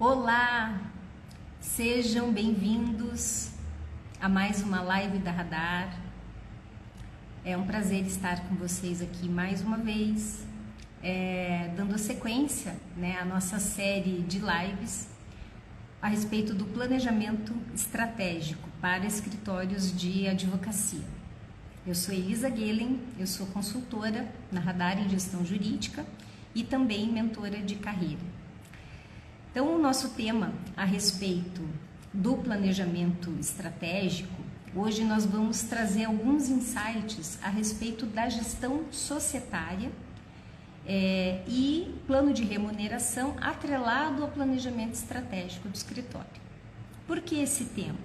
Olá, sejam bem-vindos a mais uma live da Radar. É um prazer estar com vocês aqui mais uma vez, dando sequência, à nossa série de lives a respeito do planejamento estratégico para escritórios de advocacia. Eu sou Elisa Guelen, eu sou consultora na Radar em Gestão Jurídica e também mentora de carreira. Então, o nosso tema a respeito do planejamento estratégico, hoje nós vamos trazer alguns insights a respeito da gestão societária e plano de remuneração atrelado ao planejamento estratégico do escritório. Por que esse tema?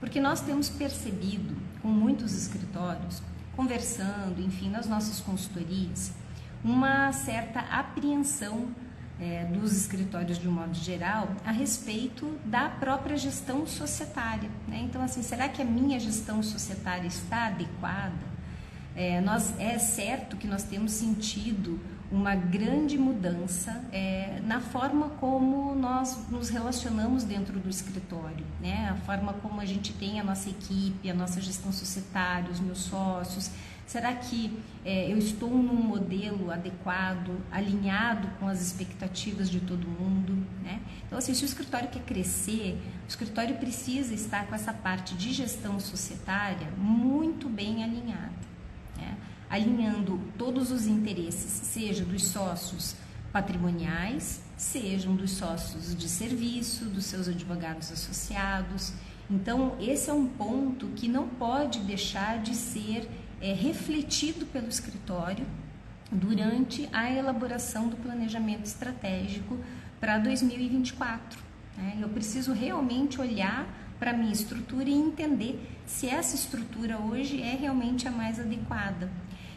Porque nós temos percebido com muitos escritórios, conversando, enfim, nas nossas consultorias, uma certa apreensão dos escritórios de um modo geral a respeito da própria gestão societária, Então, assim, será que a minha gestão societária está adequada? É certo que nós temos sentido uma grande mudança na forma como nós nos relacionamos dentro do escritório, A forma como a gente tem a nossa equipe, a nossa gestão societária, os meus sócios. Será que eu estou num modelo adequado, alinhado com as expectativas de todo mundo, Então, assim, se o escritório quer crescer, o escritório precisa estar com essa parte de gestão societária muito bem alinhada, alinhando todos os interesses, seja dos sócios patrimoniais, sejam dos sócios de serviço, dos seus advogados associados. Então, esse é um ponto que não pode deixar de ser refletido pelo escritório durante a elaboração do planejamento estratégico para 2024. Eu preciso realmente olhar para a minha estrutura e entender se essa estrutura hoje é realmente a mais adequada.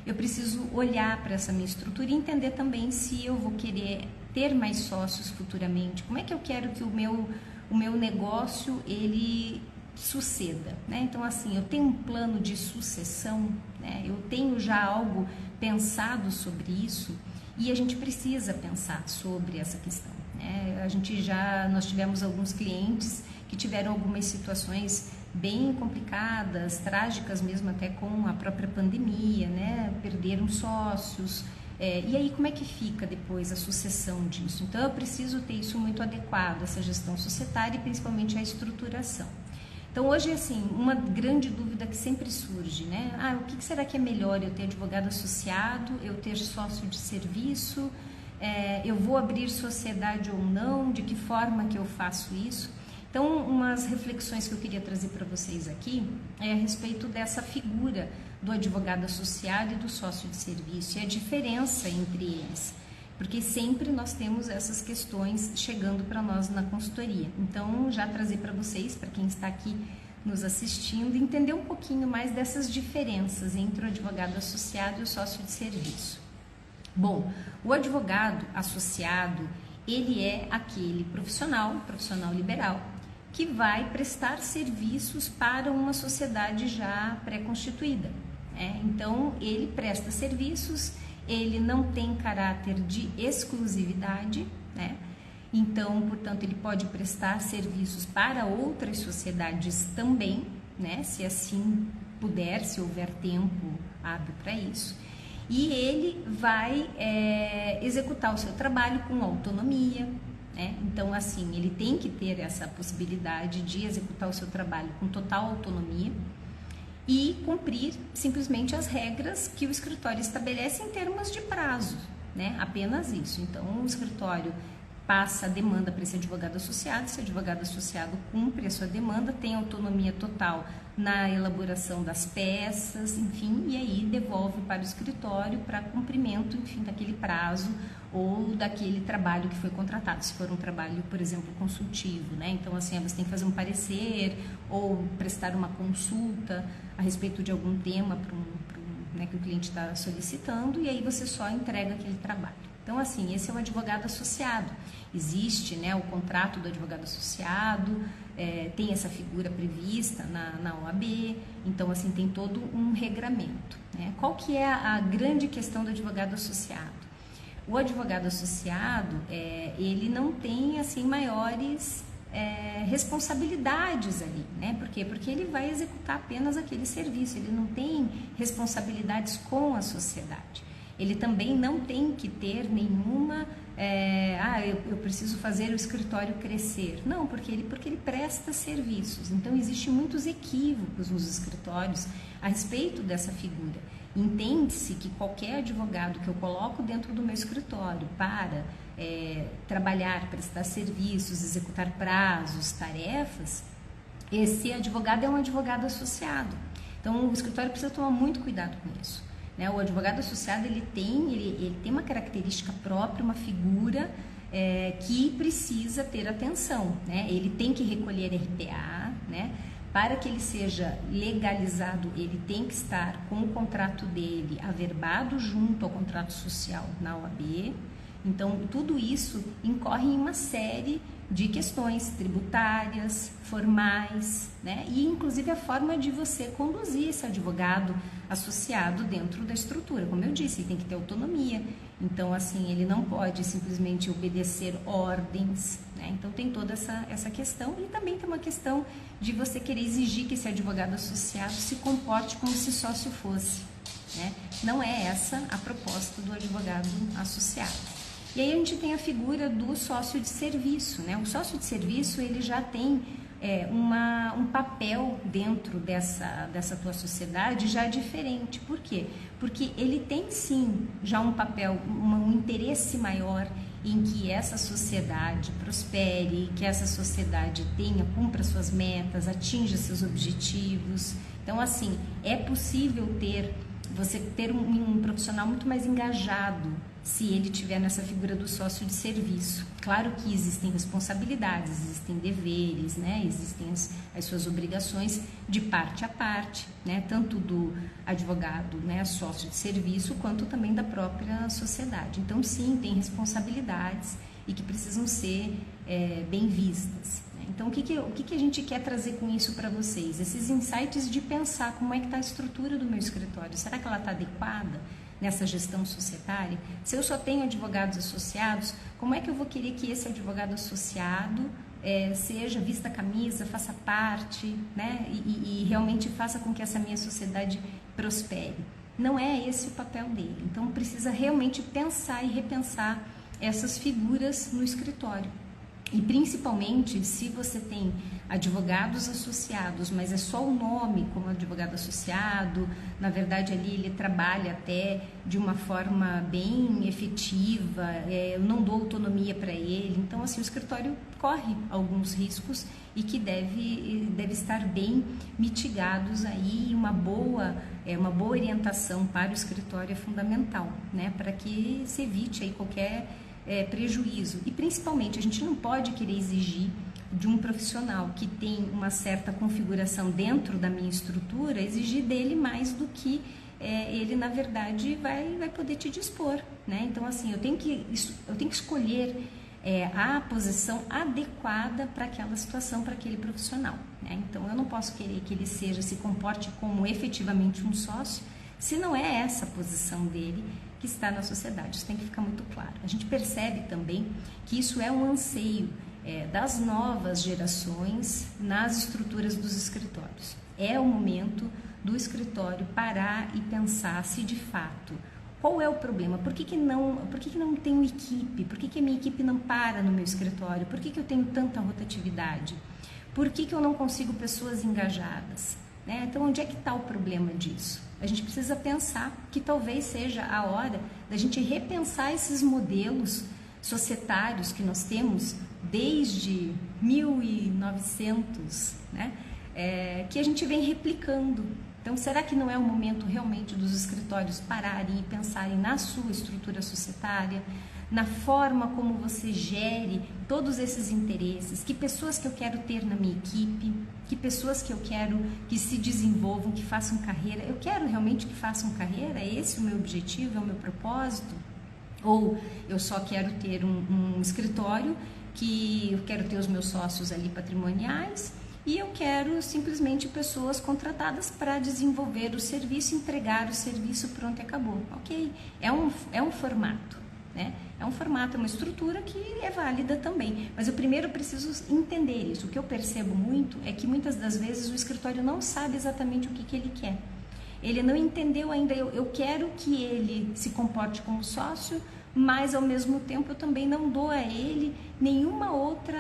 Eu preciso olhar para essa minha estrutura e entender também se eu vou querer ter mais sócios futuramente. Como é que eu quero que o meu negócio ele suceda, Então, assim, eu tenho um plano de sucessão, Eu tenho já algo pensado sobre isso e a gente precisa pensar sobre essa questão, Nós tivemos alguns clientes que tiveram algumas situações bem complicadas, trágicas mesmo, até com a própria pandemia, Perderam sócios. E aí, como é que fica depois a sucessão disso? Então, eu preciso ter isso muito adequado, essa gestão societária e principalmente a estruturação. Então, hoje, assim, uma grande dúvida que sempre surge, o que será que é melhor? Eu ter advogado associado, eu ter sócio de serviço, eu vou abrir sociedade ou não? De que forma que eu faço isso? Então, umas reflexões que eu queria trazer para vocês aqui é a respeito dessa figura do advogado associado e do sócio de serviço e a diferença entre eles, porque sempre nós temos essas questões chegando para nós na consultoria. Então, já trazer para vocês, para quem está aqui nos assistindo, entender um pouquinho mais dessas diferenças entre o advogado associado e o sócio de serviço. Bom, o advogado associado, ele é aquele profissional liberal, que vai prestar serviços para uma sociedade já pré-constituída. Então, ele presta serviços, ele não tem caráter de exclusividade, Então, portanto, ele pode prestar serviços para outras sociedades também, Se assim puder, se houver tempo hábil para isso. E ele vai executar o seu trabalho com autonomia, Então, assim, ele tem que ter essa possibilidade de executar o seu trabalho com total autonomia e cumprir simplesmente as regras que o escritório estabelece em termos de prazo, Apenas isso. Então, o escritório passa a demanda para esse advogado associado cumpre a sua demanda, tem autonomia total na elaboração das peças, enfim, e aí devolve para o escritório para cumprimento, enfim, daquele prazo ou daquele trabalho que foi contratado, se for um trabalho, por exemplo, consultivo, Então, assim, você tem que fazer um parecer ou prestar uma consulta a respeito de algum tema que o cliente está solicitando e aí você só entrega aquele trabalho. Então, assim, esse é o advogado associado. Existe, o contrato do advogado associado, tem essa figura prevista na OAB, então, assim, tem todo um regramento, Qual que é a grande questão do advogado associado? O advogado associado, ele não tem assim maiores responsabilidades ali, né? Por quê? Porque ele vai executar apenas aquele serviço, ele não tem responsabilidades com a sociedade. Ele também não tem que ter nenhuma, eu preciso fazer o escritório crescer. Não, porque ele presta serviços. Então, existem muitos equívocos nos escritórios a respeito dessa figura. Entende-se que qualquer advogado que eu coloco dentro do meu escritório para trabalhar, prestar serviços, executar prazos, tarefas, esse advogado é um advogado associado. Então, o escritório precisa tomar muito cuidado com isso. O advogado associado ele tem uma característica própria, uma figura que precisa ter atenção, né? Ele tem que recolher RPA, né? Para que ele seja legalizado, ele tem que estar com o contrato dele averbado junto ao contrato social na OAB. Então, tudo isso incorre em uma série de questões tributárias, formais, né? E inclusive a forma de você conduzir esse advogado associado dentro da estrutura. Como eu disse, ele tem que ter autonomia. Então, assim, ele não pode simplesmente obedecer ordens, né? Então, tem toda essa questão. E também tem uma questão de você querer exigir que esse advogado associado se comporte como se sócio fosse, né? Não é essa a proposta do advogado associado. E aí a gente tem a figura do sócio de serviço, né? O sócio de serviço, ele já tem um papel dentro dessa tua sociedade já diferente. Por quê? Porque ele tem sim já um papel, um interesse maior em que essa sociedade prospere, que essa sociedade cumpra suas metas, atinja seus objetivos. Então, assim, é possível você ter um profissional muito mais engajado se ele tiver nessa figura do sócio de serviço. Claro que existem responsabilidades, existem deveres, né? Existem as suas obrigações de parte a parte, né? Tanto do advogado, né, sócio de serviço, quanto também da própria sociedade. Então, sim, tem responsabilidades e que precisam ser bem vistas. Então, o que a gente quer trazer com isso para vocês? Esses insights de pensar como é que está a estrutura do meu escritório. Será que ela está adequada nessa gestão societária? Se eu só tenho advogados associados, como é que eu vou querer que esse advogado associado seja vista a camisa, faça parte, né? E realmente faça com que essa minha sociedade prospere? Não é esse o papel dele. Então, precisa realmente pensar e repensar essas figuras no escritório. E principalmente se você tem advogados associados, mas é só o nome como advogado associado, na verdade ali ele trabalha até de uma forma bem efetiva, eu não dou autonomia para ele. Então, assim, o escritório corre alguns riscos e que deve estar bem mitigados aí. Uma boa orientação para o escritório é fundamental, né? Para que se evite aí qualquer prejuízo. E principalmente a gente não pode querer exigir de um profissional que tem uma certa configuração dentro da minha estrutura, exigir dele mais do que ele na verdade vai poder te dispor, né? Então, assim, eu tenho que escolher a posição adequada para aquela situação, para aquele profissional, né? Então, eu não posso querer que ele se comporte como efetivamente um sócio, se não é essa a posição dele que está na sociedade. Isso tem que ficar muito claro. A gente percebe também que isso é um anseio das novas gerações nas estruturas dos escritórios. É o momento do escritório parar e pensar se de fato, qual é o problema? Por que não tenho equipe? Por que a minha equipe não para no meu escritório? Por que eu tenho tanta rotatividade? Por que eu não consigo pessoas engajadas? Né? Então, onde é que está o problema disso? A gente precisa pensar que talvez seja a hora da gente repensar esses modelos societários que nós temos desde 1900, né? Que a gente vem replicando. Então, será que não é o momento realmente dos escritórios pararem e pensarem na sua estrutura societária, na forma como você gere todos esses interesses, que pessoas que eu quero ter na minha equipe, que pessoas que eu quero que se desenvolvam, que façam carreira? Eu quero realmente que façam carreira? É esse o meu objetivo, é o meu propósito? Ou eu só quero ter um escritório que eu quero ter os meus sócios ali patrimoniais e eu quero simplesmente pessoas contratadas para desenvolver o serviço, entregar o serviço, pronto e acabou. Ok, é um formato. né? É um formato, é uma estrutura que é válida também. Mas eu primeiro preciso entender isso. O que eu percebo muito é que muitas das vezes o escritório não sabe exatamente o que ele quer. Ele não entendeu ainda, eu quero que ele se comporte como sócio, mas ao mesmo tempo eu também não dou a ele nenhuma outra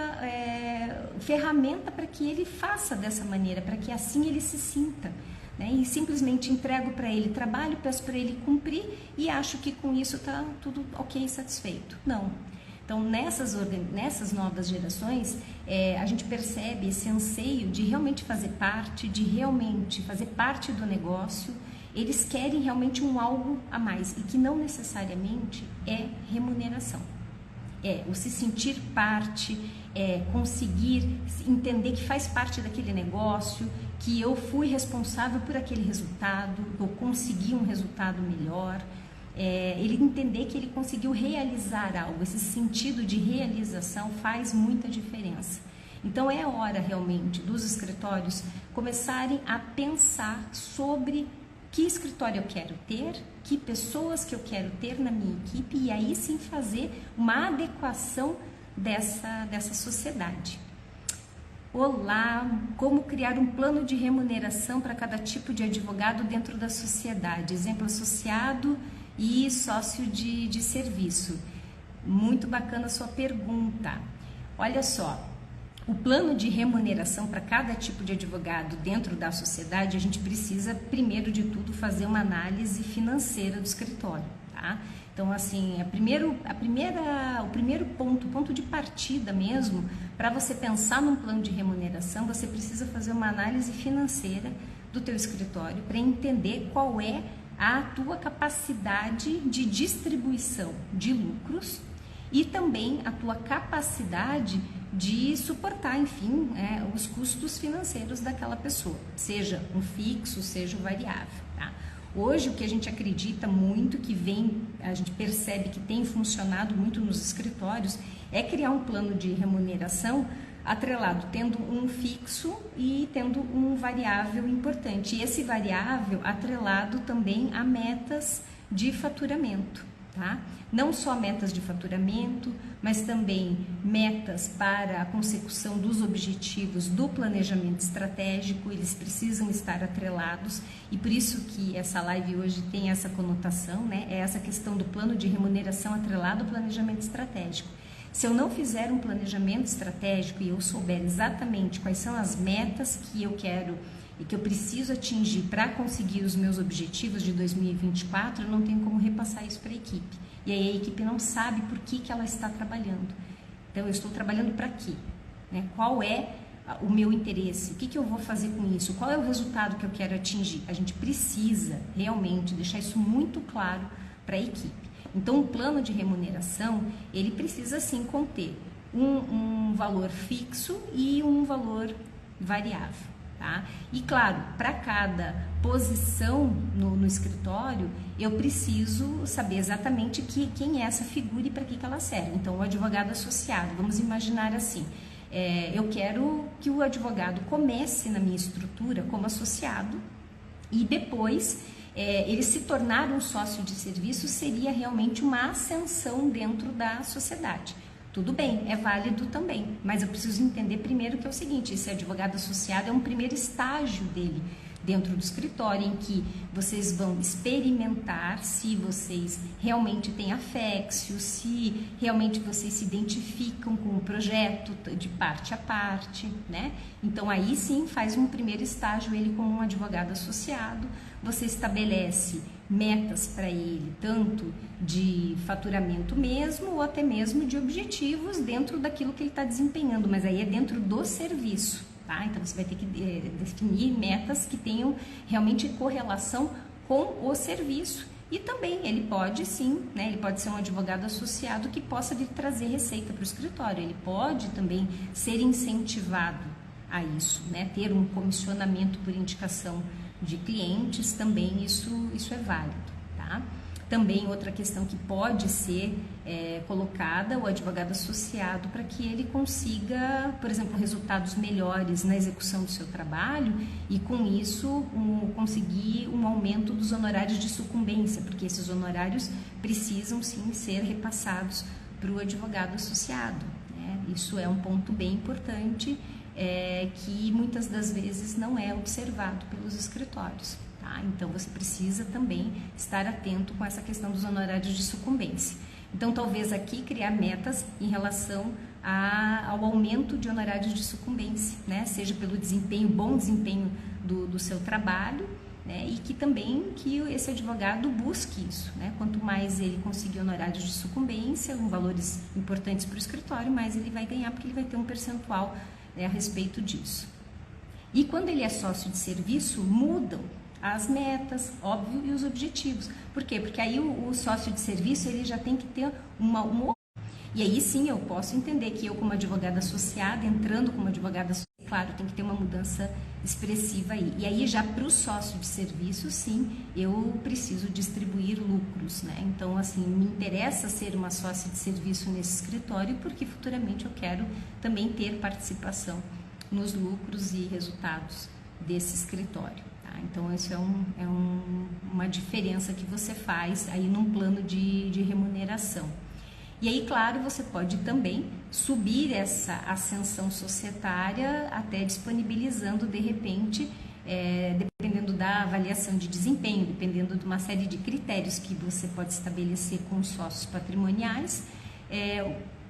ferramenta para que ele faça dessa maneira, para que assim ele se sinta. Né? E simplesmente entrego para ele trabalho, peço para ele cumprir e acho que com isso está tudo ok, satisfeito. Não. Então, nessas novas gerações, a gente percebe esse anseio de realmente fazer parte, do negócio. Eles querem realmente um algo a mais e que não necessariamente é remuneração. É o se sentir parte, conseguir entender que faz parte daquele negócio, que eu fui responsável por aquele resultado, eu consegui um resultado melhor. Ele entender que ele conseguiu realizar algo, esse sentido de realização faz muita diferença. Então é hora realmente dos escritórios começarem a pensar sobre que escritório eu quero ter, que pessoas que eu quero ter na minha equipe e aí sim fazer uma adequação dessa sociedade. Olá, como criar um plano de remuneração para cada tipo de advogado dentro da sociedade? Exemplo, associado e sócio de serviço. Muito bacana a sua pergunta. Olha só, o plano de remuneração para cada tipo de advogado dentro da sociedade, a gente precisa, primeiro de tudo, fazer uma análise financeira do escritório, tá? Então, assim, o primeiro ponto de partida mesmo, para você pensar num plano de remuneração, você precisa fazer uma análise financeira do teu escritório para entender qual é a tua capacidade de distribuição de lucros e também a tua capacidade de suportar, enfim, os custos financeiros daquela pessoa, seja um fixo, seja um variável, tá? Hoje o que a gente acredita muito, a gente percebe que tem funcionado muito nos escritórios, é criar um plano de remuneração atrelado, tendo um fixo e tendo um variável importante. E esse variável atrelado também a metas de faturamento, tá? Não só metas de faturamento, mas também metas para a consecução dos objetivos do planejamento estratégico, eles precisam estar atrelados e por isso que essa live hoje tem essa conotação, né? É essa questão do plano de remuneração atrelado ao planejamento estratégico. Se eu não fizer um planejamento estratégico e eu souber exatamente quais são as metas que eu quero e que eu preciso atingir para conseguir os meus objetivos de 2024, eu não tenho como repassar isso para a equipe. E aí a equipe não sabe por que ela está trabalhando. Então, eu estou trabalhando para quê? Né? Qual é o meu interesse? O que eu vou fazer com isso? Qual é o resultado que eu quero atingir? A gente precisa realmente deixar isso muito claro para a equipe. Então, o plano de remuneração, ele precisa sim conter um valor fixo e um valor variável. Tá? E claro, para cada posição no escritório, eu preciso saber exatamente quem é essa figura e para que ela serve. Então, o advogado associado, vamos imaginar assim, eu quero que o advogado comece na minha estrutura como associado e depois ele se tornar um sócio de serviço seria realmente uma ascensão dentro da sociedade. Tudo bem, é válido também, mas eu preciso entender primeiro que é o seguinte, esse advogado associado é um primeiro estágio dele dentro do escritório em que vocês vão experimentar se vocês realmente têm afexo, se realmente vocês se identificam com o projeto de parte a parte, né? Então aí sim faz um primeiro estágio ele como um advogado associado, você estabelece metas para ele, tanto de faturamento mesmo ou até mesmo de objetivos dentro daquilo que ele está desempenhando, mas aí é dentro do serviço, tá? Então você vai ter que definir metas que tenham realmente correlação com o serviço e também ele pode sim, né? Ele pode ser um advogado associado que possa vir trazer receita para o escritório, ele pode também ser incentivado a isso, né? Ter um comissionamento por indicação de clientes também, isso é válido, tá? Também outra questão que pode ser colocada, o advogado associado, para que ele consiga, por exemplo, resultados melhores na execução do seu trabalho e com isso conseguir um aumento dos honorários de sucumbência, porque esses honorários precisam sim ser repassados para o advogado associado, né? Isso é um ponto bem importante que muitas das vezes não é observado pelos escritórios. Então, você precisa também estar atento com essa questão dos honorários de sucumbência. Então, talvez aqui criar metas em relação ao aumento de honorários de sucumbência, né? Seja pelo bom desempenho do seu trabalho, né? E que também que esse advogado busque isso, né? Quanto mais ele conseguir honorários de sucumbência, valores importantes para o escritório, mais ele vai ganhar, porque ele vai ter um percentual, né, a respeito disso. E quando ele é sócio de serviço, mudam as metas, óbvio, e os objetivos. Por quê? Porque aí o sócio de serviço ele já tem que ter uma... E aí sim eu posso entender que eu, como advogada associada, entrando como advogada associada, claro, tem que ter uma mudança expressiva aí. E aí já para o sócio de serviço, sim, eu preciso distribuir lucros, né? Então, assim, me interessa ser uma sócia de serviço nesse escritório, porque futuramente eu quero também ter participação nos lucros e resultados desse escritório. Então, isso é uma diferença que você faz aí num plano de remuneração. E aí, claro, você pode também subir essa ascensão societária até disponibilizando, de repente, dependendo da avaliação de desempenho, dependendo de uma série de critérios que você pode estabelecer com os sócios patrimoniais,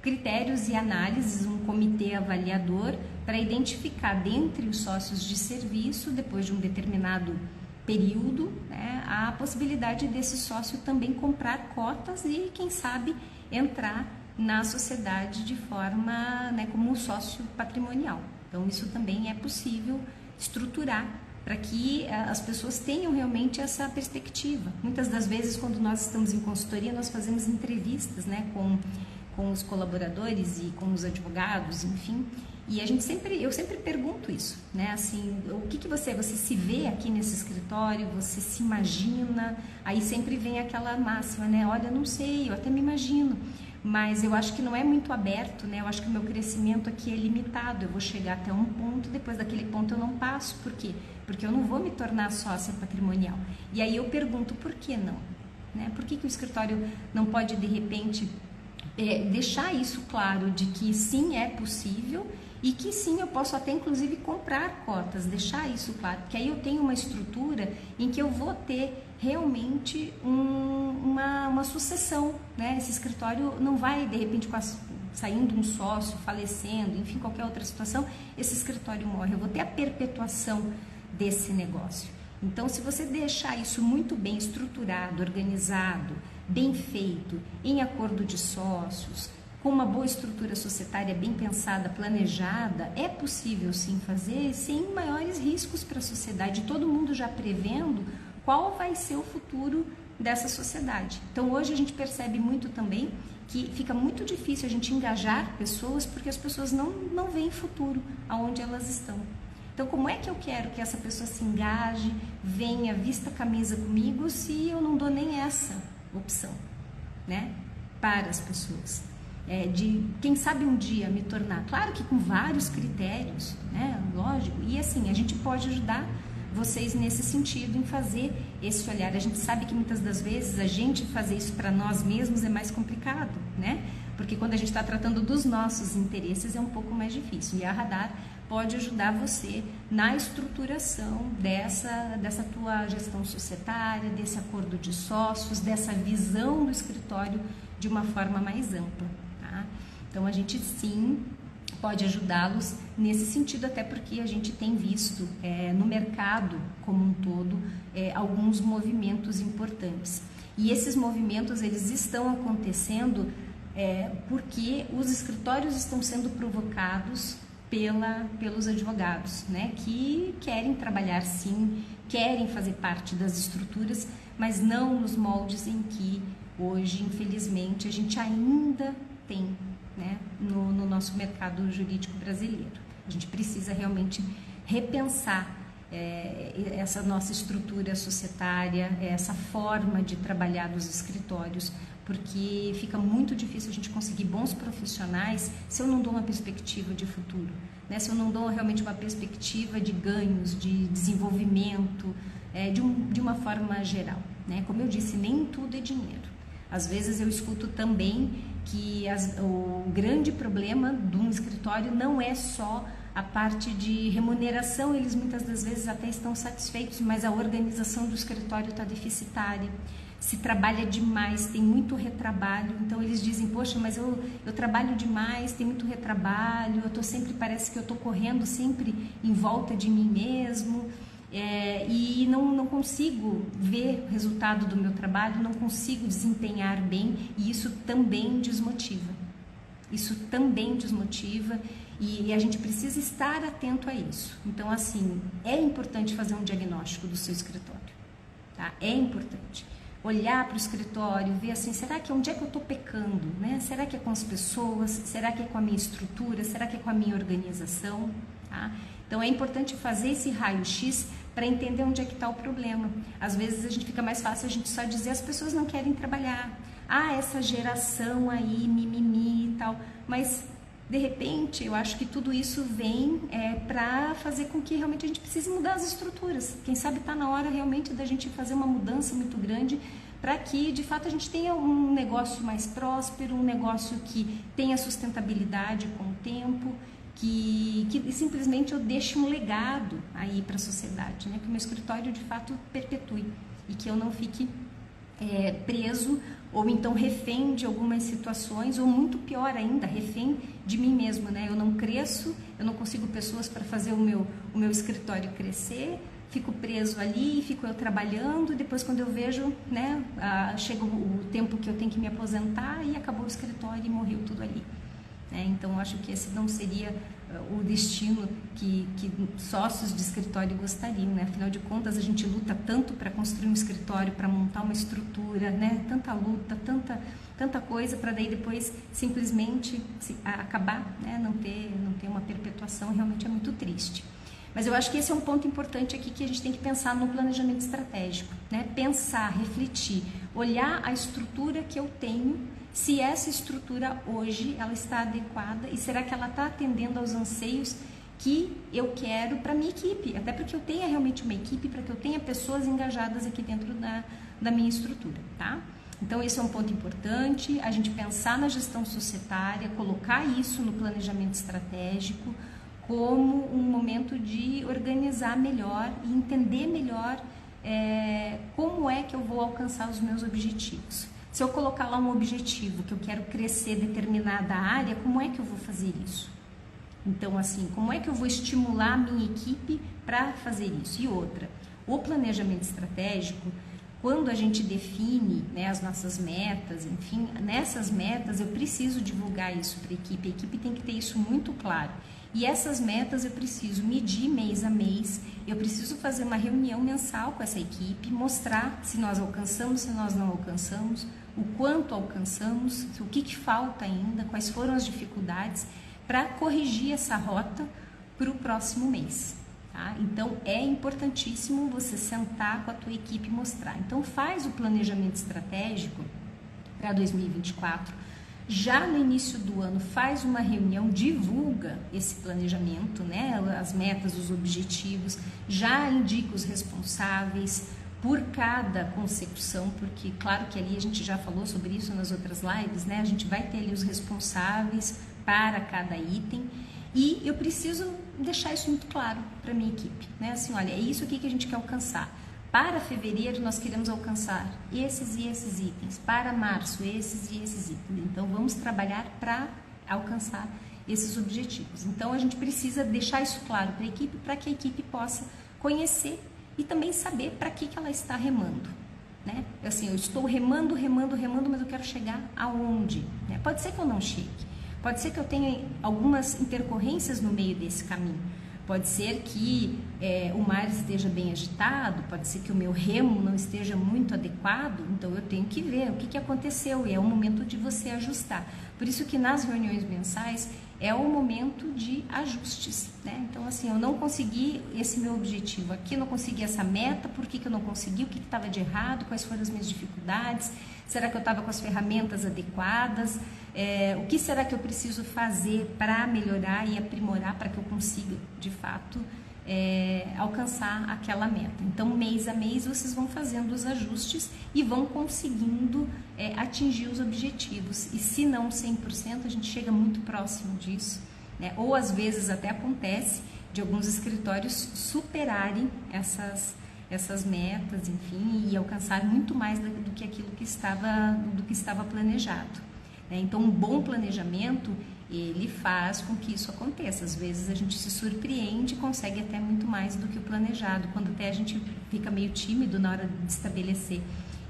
critérios e análises, um comitê avaliador para identificar dentre os sócios de serviço, depois de um determinado período, né, a possibilidade desse sócio também comprar cotas e, quem sabe, entrar na sociedade de forma, né, como um sócio patrimonial. Então, isso também é possível estruturar para que as pessoas tenham realmente essa perspectiva. Muitas das vezes, quando nós estamos em consultoria, nós fazemos entrevistas, né, com os colaboradores e com os advogados, enfim, e eu sempre pergunto isso, né, assim, o que você se vê aqui nesse escritório, você se imagina, aí sempre vem aquela máxima, né, olha, não sei, eu até me imagino, mas eu acho que não é muito aberto, né, eu acho que o meu crescimento aqui é limitado, eu vou chegar até um ponto, depois daquele ponto eu não passo, por quê? Porque eu não vou me tornar sócia patrimonial, e aí eu pergunto, por que não? Né? Por que o escritório não pode, de repente, deixar isso claro de que sim, é possível e que sim, eu posso até inclusive comprar cotas, deixar isso claro, porque aí eu tenho uma estrutura em que eu vou ter realmente uma sucessão, né? Esse escritório não vai, de repente, saindo um sócio, falecendo, enfim, qualquer outra situação, esse escritório morre, eu vou ter a perpetuação desse negócio. Então, se você deixar isso muito bem estruturado, organizado, bem feito, em acordo de sócios, com uma boa estrutura societária bem pensada, planejada, é possível sim fazer sem maiores riscos para a sociedade, todo mundo já prevendo qual vai ser o futuro dessa sociedade. Então, hoje a gente percebe muito também que fica muito difícil a gente engajar pessoas porque as pessoas não veem futuro aonde elas estão. Então, como é que eu quero que essa pessoa se engaje, venha, vista a camisa comigo, se eu não dou nem essa opção, né, para as pessoas? De, quem sabe um dia me tornar, claro que com vários critérios, né, lógico, e assim, a gente pode ajudar vocês nesse sentido, em fazer esse olhar. A gente sabe que muitas das vezes a gente fazer isso para nós mesmos é mais complicado, né, porque quando a gente está tratando dos nossos interesses é um pouco mais difícil, e a Radar pode ajudar você na estruturação dessa tua gestão societária, desse acordo de sócios, dessa visão do escritório de uma forma mais ampla, tá? Então, a gente sim pode ajudá-los nesse sentido, até porque a gente tem visto no mercado como um todo alguns movimentos importantes. E esses movimentos, eles estão acontecendo porque os escritórios estão sendo provocados pelos advogados, né, que querem trabalhar sim, querem fazer parte das estruturas, mas não nos moldes em que hoje, infelizmente, a gente ainda tem, né, no nosso mercado jurídico brasileiro. A gente precisa realmente repensar essa nossa estrutura societária, essa forma de trabalhar nos escritórios, porque fica muito difícil a gente conseguir bons profissionais se eu não dou uma perspectiva de futuro, né? Se eu não dou realmente uma perspectiva de ganhos, de desenvolvimento, de uma forma geral, né? Como eu disse, nem tudo é dinheiro. Às vezes eu escuto também que o grande problema de um escritório não é só a parte de remuneração, eles muitas das vezes até estão satisfeitos, mas a organização do escritório está deficitária. Se trabalha demais, tem muito retrabalho, então eles dizem, poxa, mas eu trabalho demais, tem muito retrabalho, parece que eu estou correndo sempre em volta de mim mesmo, e não consigo ver o resultado do meu trabalho, não consigo desempenhar bem, e isso também desmotiva. Isso também desmotiva, e a gente precisa estar atento a isso. Então, assim, é importante fazer um diagnóstico do seu escritório, tá? É importante olhar para o escritório, ver assim, onde é que eu estou pecando, né? Será que é com as pessoas? Será que é com a minha estrutura? Será que é com a minha organização? Tá? Então é importante fazer esse raio-x para entender onde é que está o problema. Às vezes a gente fica mais fácil a gente só dizer as pessoas não querem trabalhar. Essa geração aí, mimimi e tal. Mas de repente eu acho que tudo isso vem para fazer com que realmente a gente precise mudar as estruturas. Quem sabe está na hora realmente da gente fazer uma mudança muito grande para que de fato a gente tenha um negócio mais próspero, um negócio que tenha sustentabilidade com o tempo, que simplesmente eu deixe um legado aí para a sociedade, né? Que o meu escritório de fato perpetue e que eu não fique preso ou então refém de algumas situações, ou muito pior ainda, refém de mim mesmo, né? Eu não cresço, eu não consigo pessoas para fazer o meu escritório crescer, fico preso ali, fico eu trabalhando, depois quando eu vejo, né, chega o tempo que eu tenho que me aposentar e acabou o escritório e morreu tudo ali. Então, eu acho que esse não seria o destino que sócios de escritório gostariam, né? Afinal de contas, a gente luta tanto para construir um escritório, para montar uma estrutura, né? Tanta luta, tanta coisa, para daí depois simplesmente acabar, né? Não ter uma perpetuação, realmente é muito triste. Mas eu acho que esse é um ponto importante aqui que a gente tem que pensar no planejamento estratégico, né? Pensar, refletir, olhar a estrutura que eu tenho, se essa estrutura hoje ela está adequada e será que ela está atendendo aos anseios que eu quero para minha equipe, até porque eu tenha realmente uma equipe, para que eu tenha pessoas engajadas aqui dentro da minha estrutura, tá? Então esse é um ponto importante, a gente pensar na gestão societária, colocar isso no planejamento estratégico como um momento de organizar melhor e entender melhor como é que eu vou alcançar os meus objetivos. Se eu colocar lá um objetivo que eu quero crescer determinada área, como é que eu vou fazer isso? Então, assim, como é que eu vou estimular a minha equipe para fazer isso? E outra, o planejamento estratégico, quando a gente define, né, as nossas metas, enfim, nessas metas eu preciso divulgar isso para a equipe tem que ter isso muito claro. E essas metas eu preciso medir mês a mês, eu preciso fazer uma reunião mensal com essa equipe, mostrar se nós alcançamos, se nós não alcançamos, o quanto alcançamos, o que falta ainda, quais foram as dificuldades, para corrigir essa rota para o próximo mês. Tá? Então é importantíssimo você sentar com a tua equipe e mostrar. Então faz o planejamento estratégico para 2024. Já no início do ano faz uma reunião, divulga esse planejamento, né? As metas, os objetivos, já indica os responsáveis por cada consecução, porque claro que ali a gente já falou sobre isso nas outras lives, né? A gente vai ter ali os responsáveis para cada item e eu preciso deixar isso muito claro para a minha equipe, né? Assim, olha, é isso aqui que a gente quer alcançar. Para fevereiro nós queremos alcançar esses e esses itens, para março esses e esses itens, então vamos trabalhar para alcançar esses objetivos. Então a gente precisa deixar isso claro para a equipe, para que a equipe possa conhecer e também saber para que ela está remando, né? Assim, eu estou remando, mas eu quero chegar aonde, né? Pode ser que eu não chegue, pode ser que eu tenha algumas intercorrências no meio desse caminho, Pode ser que o mar esteja bem agitado, pode ser que o meu remo não esteja muito adequado, então eu tenho que ver o que aconteceu e é o momento de você ajustar. Por isso que nas reuniões mensais é o momento de ajustes, né? Então, assim, eu não consegui esse meu objetivo aqui, não consegui essa meta, por que eu não consegui, o que estava de errado, quais foram as minhas dificuldades, será que eu estava com as ferramentas adequadas, o que será que eu preciso fazer para melhorar e aprimorar para que eu consiga, de fato, alcançar aquela meta. Então, mês a mês, vocês vão fazendo os ajustes e vão conseguindo atingir os objetivos. E se não 100%, a gente chega muito próximo disso, né? Ou às vezes até acontece de alguns escritórios superarem essas metas, enfim, e alcançar muito mais do que aquilo que estava planejado, né? Então, um bom planejamento, ele faz com que isso aconteça. Às vezes a gente se surpreende e consegue até muito mais do que o planejado, quando até a gente fica meio tímido na hora de estabelecer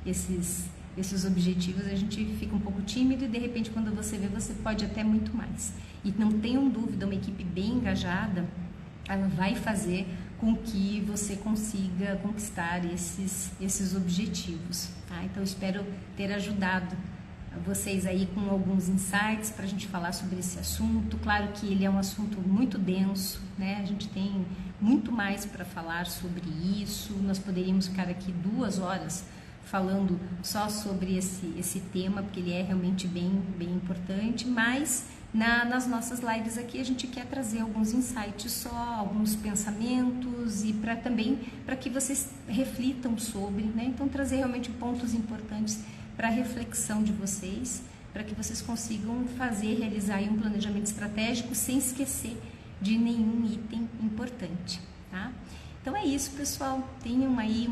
esses objetivos, a gente fica um pouco tímido e de repente quando você vê, você pode até muito mais. E não tenham dúvida, uma equipe bem engajada, ela vai fazer com que você consiga conquistar esses objetivos, tá? Então, espero ter ajudado vocês aí com alguns insights para a gente falar sobre esse assunto. Claro que ele é um assunto muito denso, né? A gente tem muito mais para falar sobre isso. Nós poderíamos ficar aqui 2 horas falando só sobre esse tema, porque ele é realmente bem importante, mas nas nossas lives aqui a gente quer trazer alguns insights só, alguns pensamentos e também para que vocês reflitam sobre, né? Então, trazer realmente pontos importantes para a reflexão de vocês, para que vocês consigam realizar aí um planejamento estratégico sem esquecer de nenhum item importante, tá? Então é isso, pessoal. Tenham aí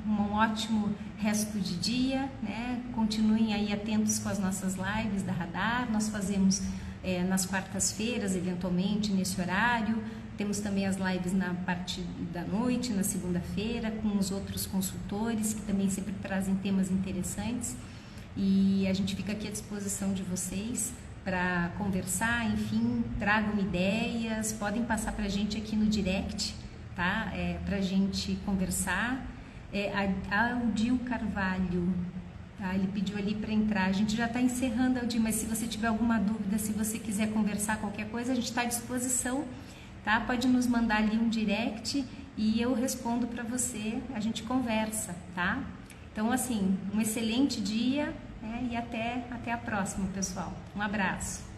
um ótimo resto de dia, né? Continuem aí atentos com as nossas lives da Radar. Nós fazemos nas quartas-feiras, eventualmente, nesse horário. Temos também as lives na parte da noite, na segunda-feira, com os outros consultores, que também sempre trazem temas interessantes. E a gente fica aqui à disposição de vocês para conversar, enfim, tragam ideias, podem passar para a gente aqui no direct, tá? Para a gente conversar. Aldil Carvalho, tá? Ele pediu ali para entrar. A gente já está encerrando, Aldil, mas se você tiver alguma dúvida, se você quiser conversar qualquer coisa, a gente está à disposição, tá? Pode nos mandar ali um direct e eu respondo para você, a gente conversa, tá? Então, assim, um excelente dia, né? E até a próxima, pessoal. Um abraço.